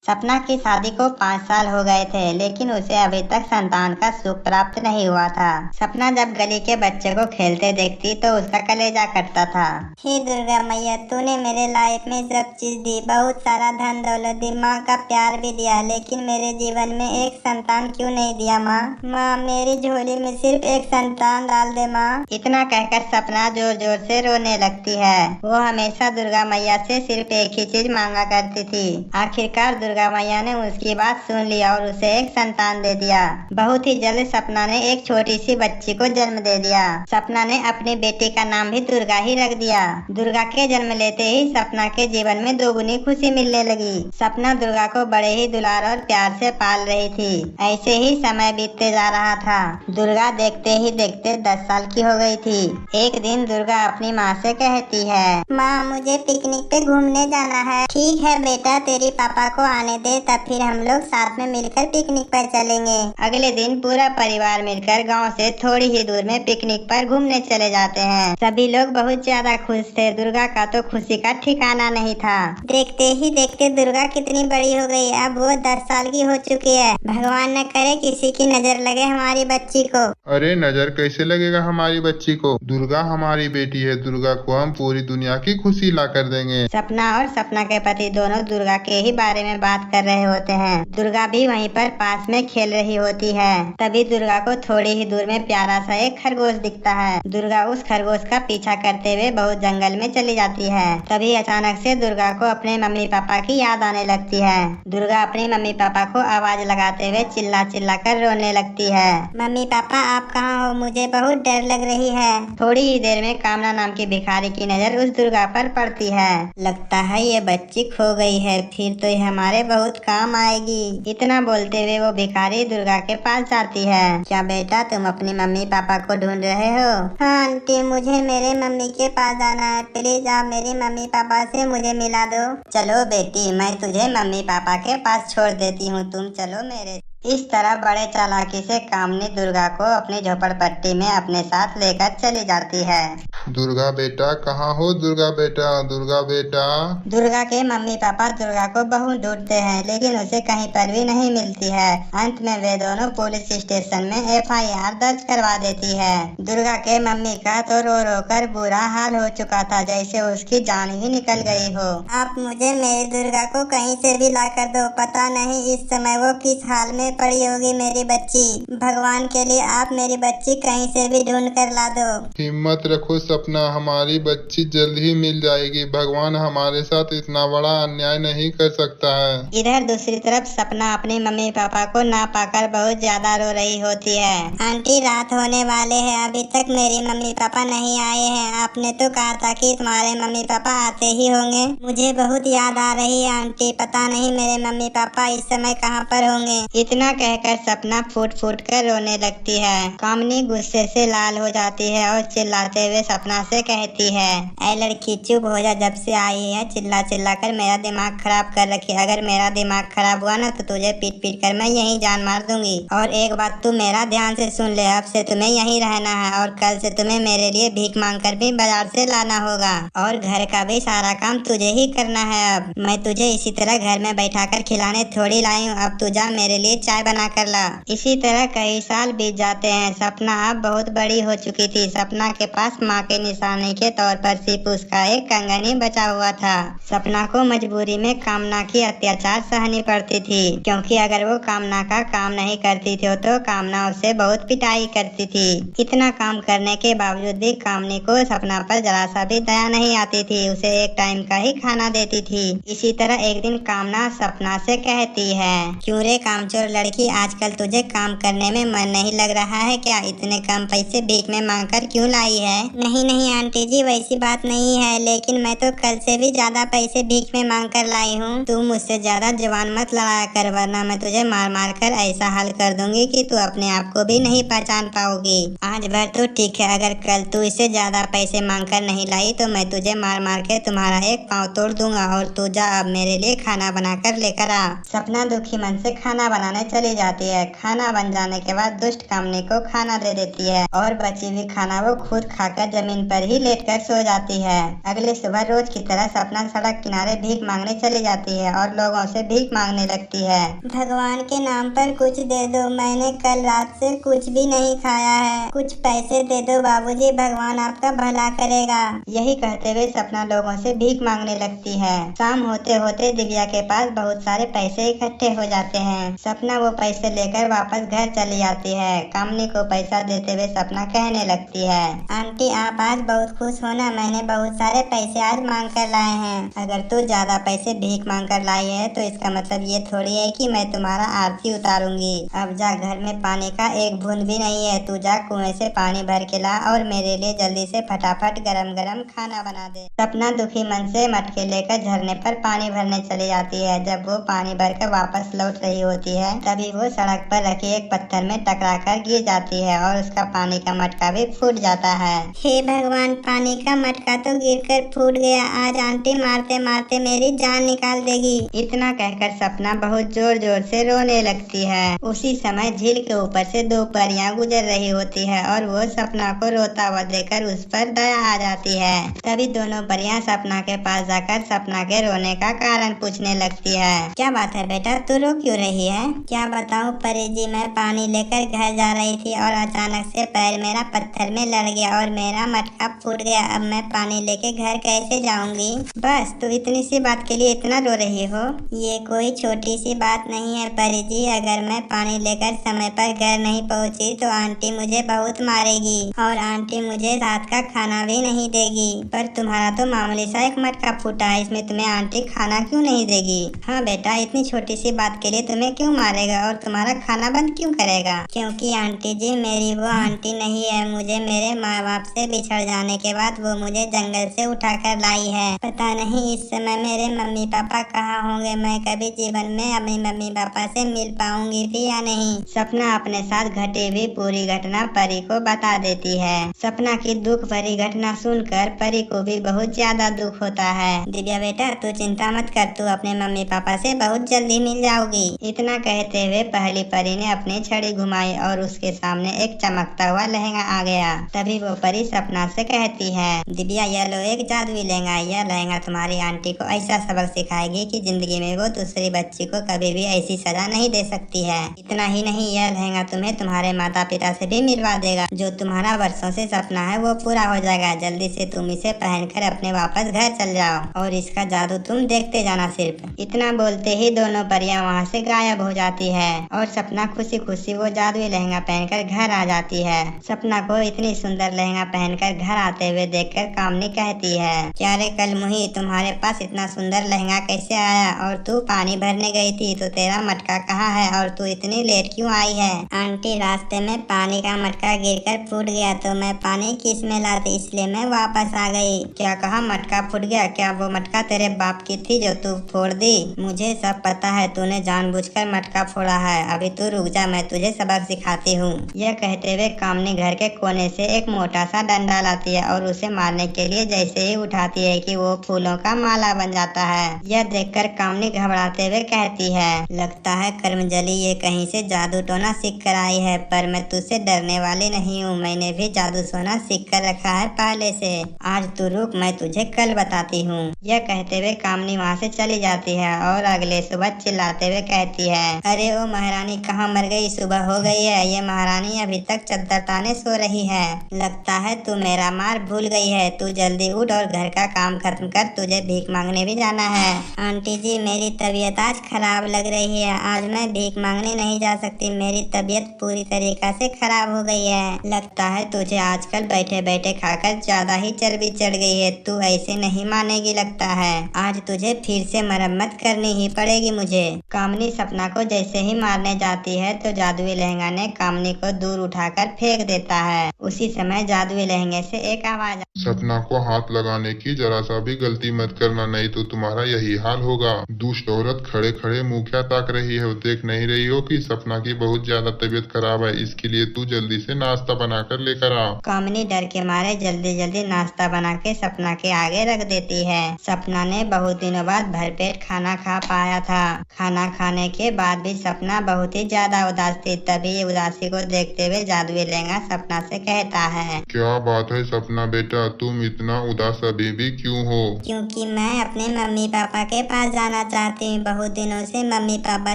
सपना की शादी को 5 साल हो गए थे, लेकिन उसे अभी तक संतान का सुख प्राप्त नहीं हुआ था। सपना जब गली के बच्चे को खेलते देखती तो उसका कलेजा कटता था। हे दुर्गा मैया, तूने मेरे लाइफ में सब चीज दी, बहुत सारा धन दौलत दी, माँ का प्यार भी दिया, लेकिन मेरे जीवन में एक संतान क्यों नहीं दिया माँ? माँ, मेरी झोली में सिर्फ एक संतान डाल दे माँ। इतना कहकर सपना जोर जोर से रोने लगती है। वो हमेशा दुर्गा मैया से सिर्फ एक ही चीज मांगा करती थी। आखिरकार दुर्गा मैया ने उसकी बात सुन लिया और उसे एक संतान दे दिया। बहुत ही जल्द सपना ने एक छोटी सी बच्ची को जन्म दे दिया। सपना ने अपनी बेटी का नाम भी दुर्गा ही रख दिया। दुर्गा के जन्म लेते ही सपना के जीवन में दोगुनी खुशी मिलने लगी। सपना दुर्गा को बड़े ही दुलार और प्यार से पाल रही थी। ऐसे ही समय बीतते जा रहा था। दुर्गा देखते ही देखते 10 साल की हो गई थी। एक दिन दुर्गा अपनी माँ से कहती है, माँ, मुझे पिकनिक पे घूमने जाना है। ठीक है बेटा, तेरे पापा को आने दे, तब फिर हम लोग साथ में मिलकर पिकनिक पर चलेंगे। अगले दिन पूरा परिवार मिलकर गांव से थोड़ी ही दूर में पिकनिक पर घूमने चले जाते हैं। सभी लोग बहुत ज्यादा खुश थे। दुर्गा का तो खुशी का ठिकाना नहीं था। देखते ही देखते दुर्गा कितनी बड़ी हो गई। अब वो 10 साल की हो चुकी है। भगवान न करे किसी की नजर लगे हमारी बच्ची को। अरे, नजर कैसे लगेगा हमारी बच्ची को? दुर्गा हमारी बेटी है। दुर्गा को हम पूरी दुनिया की खुशी ला कर देंगे। सपना और सपना के पति दोनों दुर्गा के ही बारे में बात कर रहे होते हैं। दुर्गा भी वहीं पर पास में खेल रही होती है। तभी दुर्गा को थोड़ी ही दूर में प्यारा सा एक खरगोश दिखता है। दुर्गा उस खरगोश का पीछा करते हुए बहुत जंगल में चली जाती है। तभी अचानक से दुर्गा को अपने मम्मी पापा की याद आने लगती है। दुर्गा अपने मम्मी पापा को आवाज लगाते हुए चिल्ला चिल्ला कर रोने लगती है। मम्मी पापा, आप कहाँ हो? मुझे बहुत डर लग रही है। थोड़ी ही देर में कामना नाम की भिखारी की नजर उस दुर्गा पर पड़ती है। लगता है ये बच्ची खो गई है, फिर तो ये हमारे बहुत काम आएगी। इतना बोलते हुए वो भिखारी दुर्गा के पास जाती है। क्या बेटा, तुम अपनी मम्मी पापा को ढूंढ रहे हो? हाँ आंटी, मुझे मेरे मम्मी के पास जाना है। प्लीज आप मेरे मम्मी पापा से मुझे मिला दो। चलो बेटी, मैं तुझे मम्मी पापा के पास छोड़ देती हूँ, तुम चलो मेरे। इस तरह बड़े चालाकी से कामनी दुर्गा को अपनी झोपड़पट्टी में अपने साथ लेकर चली जाती है। दुर्गा बेटा, कहाँ हो? दुर्गा बेटा, दुर्गा बेटा। दुर्गा के मम्मी पापा दुर्गा को बहुत ढूंढते हैं, लेकिन उसे कहीं पर भी नहीं मिलती है। अंत में वे दोनों पुलिस स्टेशन में FIR दर्ज करवा देती है। दुर्गा के मम्मी का तो रो रो कर बुरा हाल हो चुका था, जैसे उसकी जान ही निकल गई हो। आप मुझे मेरी दुर्गा को कहीं से भी ला कर दो। पता नहीं इस समय वो किस हाल में पड़ी होगी मेरी बच्ची। भगवान के लिए आप मेरी बच्ची कहीं से भी ढूंढ कर ला दो। हिम्मत रखो सपना, हमारी बच्ची जल्द ही मिल जाएगी। भगवान हमारे साथ इतना बड़ा अन्याय नहीं कर सकता है। इधर दूसरी तरफ सपना अपने मम्मी पापा को ना पाकर बहुत ज्यादा रो रही होती है। आंटी, रात होने वाले हैं, अभी तक मेरे मम्मी पापा नहीं आए हैं। आपने तो कहा था कि तुम्हारे मम्मी पापा आते ही होंगे। मुझे बहुत याद आ रही है आंटी, पता नहीं मेरे मम्मी पापा इस समय कहाँ पर होंगे। इतना कहकर सपना फूट फूट कर रोने लगती है। कामनी गुस्से से लाल हो जाती है और चिल्लाते हुए सपना से कहती है, ऐ लड़की, चुप हो जा। जब से आई है चिल्ला चिल्ला कर मेरा दिमाग खराब कर रखी। अगर मेरा दिमाग खराब हुआ ना तो तुझे पीट पीट कर मैं यहीं जान मार दूंगी। और एक बात तू मेरा ध्यान से सुन ले, अब से तुम्हें यहीं रहना है और कल से तुम्हें मेरे लिए भीख मांग कर भी बाजार से लाना होगा और घर का भी सारा काम तुझे ही करना है। अब मैं तुझे इसी तरह घर में बैठा कर खिलाने थोड़ी लाई हूँ। अब तू जा, मेरे लिए चाय बना कर ला। इसी तरह कई साल बीत जाते हैं। सपना अब बहुत बड़ी हो चुकी थी। सपना के पास माँ के निशाने के तौर पर सिर्फ उसका एक कंगन ही बचा हुआ था। सपना को मजबूरी में कामना की अत्याचार सहनी पड़ती थी, क्योंकि अगर वो कामना का काम नहीं करती थी तो कामना उसे बहुत पिटाई करती थी। इतना काम करने के बावजूद भी कामनी को सपना पर जरा सा भी दया नहीं आती थी। उसे एक टाइम का ही खाना देती थी। इसी तरह एक दिन कामना सपना से कहती है, क्यों रे कामचोर लड़की, आजकल तुझे काम करने में मन नहीं लग रहा है क्या? इतने कम पैसे भीख में मांगकर क्यों लाई है? नहीं नहीं आंटी जी, वैसी बात नहीं है, लेकिन मैं तो कल से भी ज्यादा पैसे भीख में मांग कर लाई हूँ। तू मुझसे ज्यादा जवान मत लड़ाया कर, वरना मैं तुझे मार मार कर ऐसा हाल कर दूंगी कि तू अपने आप को भी नहीं पहचान पाओगी। आज भर तो ठीक है, अगर कल तू इससे ज्यादा पैसे मांग कर नहीं लाई तो मैं तुझे मार मार के तुम्हारा एक पाँव तोड़ दूंगा। और तू जा, अब मेरे लिए खाना बना कर लेकर आ। सपना दुखी मन से खाना बनाने चली जाती है। खाना बन जाने के बाद दुष्ट कामनी को खाना दे देती है और बची हुई खाना वो खुद खाकर जमीन पर ही लेटकर सो जाती है। अगले सुबह रोज की तरह सपना सड़क किनारे भीख मांगने चली जाती है और लोगों से भीख मांगने लगती है। भगवान के नाम पर कुछ दे दो, मैंने कल रात से कुछ भी नहीं खाया है, कुछ पैसे दे दो बाबूजी, भगवान आपका भला करेगा। यही कहते हुए सपना लोगों से भीख मांगने लगती है। शाम होते होते दिव्या के पास बहुत सारे पैसे इकट्ठे हो जाते हैं। सपना वो पैसे लेकर वापस घर चली जाती है। कामनी को पैसा देते हुए सपना कहने लगती है, आंटी आप आज बहुत खुश हो ना, मैंने बहुत सारे पैसे आज मांग कर लाए हैं। अगर तू ज्यादा पैसे भीख मांग कर लाई है तो इसका मतलब ये थोड़ी है कि मैं तुम्हारा आरती उतारूंगी। अब जा, घर में पानी का एक बूंद भी नहीं है, तू जा कुएं से पानी भर के ला और मेरे लिए जल्दी से फटाफट गरम गरम खाना बना दे। सपना दुखी मन से मटके लेकर झरने पर पानी भरने चली जाती है। जब वो पानी भरकर वापस लौट रही होती है तभी वो सड़क पर रखे एक पत्थर में टकराकर गिर जाती है और उसका पानी का मटका भी फूट जाता है। हे भगवान, पानी का मटका तो गिरकर फूट गया, आज आंटी मारते मारते मेरी जान निकाल देगी। इतना कहकर सपना बहुत जोर जोर से रोने लगती है। उसी समय झील के ऊपर से दो परियां गुजर रही होती है और वो सपना को रोता हुआ देखकर उस पर दया आ जाती है। तभी दोनों परियां सपना के पास जाकर सपना के रोने का कारण पूछने लगती है। क्या बात है बेटा, तू रो क्यों रही है? क्या बताऊं परी जी, मैं पानी लेकर घर जा रही थी और अचानक से पैर मेरा पत्थर में लड़ गया और मेरा मटका फूट गया। अब मैं पानी लेके घर कैसे जाऊंगी? बस तू इतनी सी बात के लिए इतना रो रही हो? ये कोई छोटी सी बात नहीं है परी जी, अगर मैं पानी लेकर समय पर घर नहीं पहुंची तो आंटी मुझे बहुत मारेगी और आंटी मुझे रात का खाना भी नहीं देगी। पर तुम्हारा तो मामूली सा एक मटका फूटा है, इसमें तुम्हें आंटी खाना क्यों नहीं देगी? हाँ बेटा, इतनी छोटी सी बात के लिए तुम्हें क्यों मारेगा और तुम्हारा खाना बंद क्यों करेगा? क्योंकि आंटी जी मेरी वो आंटी नहीं है, मुझे मेरे माँ बाप से बिछड़ जाने के बाद वो मुझे जंगल से उठा कर लाई है। पता नहीं इस समय मेरे मम्मी पापा कहाँ होंगे, मैं कभी जीवन में अपने मम्मी पापा से मिल पाऊंगी भी या नहीं। सपना अपने साथ घटी हुई पूरी घटना परी को बता देती है। सपना की दुख भरी घटना सुनकर परी को भी बहुत ज्यादा दुख होता है। दिव्या बेटा तू चिंता मत कर, तू अपने मम्मी पापा से बहुत जल्दी मिल जाओगी। इतना कहते हुए पहली परी ने अपनी छड़ी घुमाई और उसके सामने एक चमकता हुआ लहंगा आ गया। तभी वो परी सपना से कहती है, दिव्या यह लो एक जादुई लहंगा, यह लहंगा तुम्हारी आंटी को ऐसा सबक सिखाएगी कि जिंदगी में वो दूसरी बच्ची को कभी भी ऐसी सजा नहीं दे सकती है। इतना ही नहीं, यह लहंगा तुम्हें तुम्हारे माता पिता से भी मिलवा देगा। जो तुम्हारा वर्षों से सपना है वो पूरा हो जाएगा। जल्दी से तुम इसे पहनकर अपने वापस घर चल जाओ और इसका जादू तुम देखते जाना सिर्फ। इतना बोलते ही दोनों परियां वहाँ से गायब हो जाती है और सपना खुशी खुशी वो जादुई लहंगा पहनकर घर आ जाती है। सपना को इतनी सुंदर लहंगा पहनकर घर आते हुए देखकर कामनी कहती है, क्या रे कल मुही, तुम्हारे पास इतना सुंदर लहंगा कैसे आया? और तू पानी भरने गई थी तो तेरा मटका कहाँ है और तू इतनी लेट क्यों आई है? आंटी रास्ते में पानी का मटका गिरकर फूट गया तो मैं पानी किस में लाती, इसलिए मैं वापस आ गई। क्या कहा मटका फूट गया? क्या वो मटका तेरे बाप की थी जो तू फोड़ दी? मुझे सब पता है, तूने जानबूझकर मटका फोड़ा है। अभी तू रुक जा, मैं तुझे सबक सिखाती हूँ। यह कहते हुए कामनी घर के कोने से एक मोटा सा डंडा लाती है और उसे मारने के लिए जैसे ही उठाती है कि वो फूलों का माला बन जाता है। यह देखकर कामनी घबराते हुए कहती है, लगता है कर्मजली ये कहीं से जादू टोना सीख कर आई है, पर मैं तुझसे डरने वाली नहीं हूँ। मैंने भी जादू सोना सीख कर रखा है पहले से। आज तू रुक, मैं तुझे कल बताती हूँ। यह कहते हुए कामनी वहाँ से चली जाती है और अगले सुबह चिल्लाते हुए कहती है, अरे ओ महारानी कहाँ मर गई, सुबह हो गई है। ये महारानी अभी तक चद्दर ताने सो रही है। लगता है तू मेरा मार भूल गई है। तू जल्दी उठ और घर का काम खत्म कर, तुझे भीख मांगने भी जाना है। आंटी जी मेरी तबीयत आज खराब लग रही है, आज मैं भीख मांगने नहीं जा सकती, मेरी तबीयत पूरी तरीका से खराब हो गई है। लगता है तुझे आजकल बैठे बैठे खाकर ज्यादा ही चर्बी चढ़ गई है, तू ऐसे नहीं मानेगी लगता है। आज तुझे फिर से मरम्मत करनी ही पड़ेगी मुझे। कामनी सपना को जैसे ही मारने जाती है तो जादुई लहंगा ने कामनी को दूर उठाकर फेंक देता है। उसी समय जादुई लहंगे से एक आवाज, सपना को हाथ लगाने की जरा सा भी गलती मत करना, नहीं तो तुम्हारा यही हाल होगा। दुष्ट औरत खड़े खड़े मुँह क्या ताक रही है? देख नहीं रही हो कि सपना की बहुत ज्यादा तबीयत खराब है? इसके लिए तू जल्दी से नाश्ता बनाकर लेकर आ। कामनी डर के मारे जल्दी जल्दी नाश्ता बना के सपना के आगे रख देती है। सपना ने बहुत दिनों बाद भरपेट खाना खा पाया था। खाना खाने के बाद भी सपना बहुत ही ज्यादा उदास थी। तभी उदासी को देखते हुए जादुई लहंगा सपना से कहता है, क्या बात है सपना बेटा, तुम इतना उदास अभी भी क्यों हो? क्योंकि मैं अपने मम्मी पापा के पास जाना चाहती हूँ। बहुत दिनों से मम्मी पापा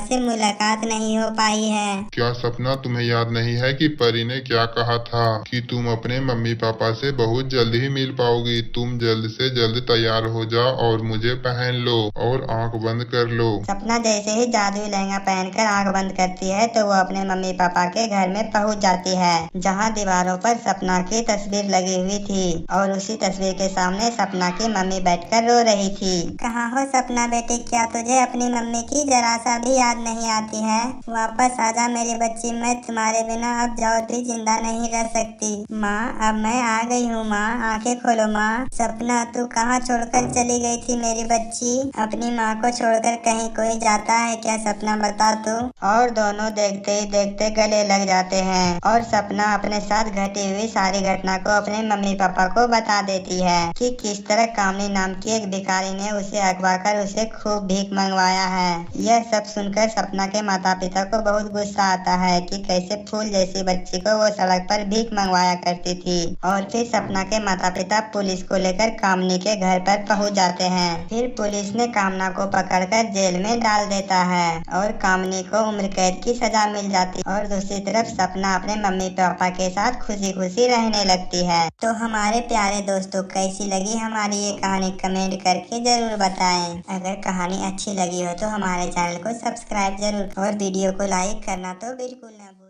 से मुलाकात नहीं हो पाई है। क्या सपना तुम्हें याद नहीं है कि परी ने क्या कहा था कि तुम अपने मम्मी पापा से बहुत जल्द ही मिल पाओगी? तुम जल्द से जल्द तैयार हो जाओ और मुझे पहन लो और आंख बंद कर लो। सपना जैसे ही जादुई लहंगा पहनकर आंख बंद करती है तो वो अपने मम्मी पापा के घर में पहुंच जाती है, जहां दीवारों पर सपना की तस्वीर लगी हुई थी और उसी तस्वीर के सामने सपना की मम्मी बैठकर रो रही थी। कहाँ हो सपना बेटी, क्या तुझे अपनी मम्मी की जरा सा भी याद नहीं आती है? वापस आजा मेरी बच्ची, मैं तुम्हारे बिना अब जाओ भी जिंदा नहीं रह सकती। माँ अब मैं आ गई हूँ। माँ आंखें खोलो माँ। सपना तू कहाँ छोड़कर चली गई थी मेरी बच्ची? अपनी माँ को छोड़कर कहीं कोई जाता है क्या? सपना बता तू। और दोनों देखते ही देखते गले लग जाते हैं और सपना अपने साथ घटी हुई सारी घटना को अपने मम्मी पापा को बता देती है कि किस तरह कामनी नाम की एक भिखारी ने उसे अगवा कर उसे खूब भीख मंगवाया है। यह सब सुनकर सपना के माता पिता को बहुत गुस्सा आता है कि कैसे फूल जैसी बच्ची को वो सड़क पर भीख मंगवाया करती थी। और फिर सपना के माता पिता पुलिस को लेकर कामनी के घर पर पहुंच जाते हैं। फिर पुलिस ने कामना को पकड़कर जेल में डाल देता है और कामनी को उम्र कैद की सजा मिल जाती है और दूसरी तरफ सपना अपने मम्मी पापा के साथ खुशी खुशी रहने लगती है। तो हमारे प्यारे दोस्तों, कैसी लगी हमारी ये कहानी कमेंट करके जरूर बताएं। अगर कहानी अच्छी लगी हो तो हमारे चैनल को सब्सक्राइब जरूर और वीडियो को लाइक करना तो बिल्कुल ना भूलें।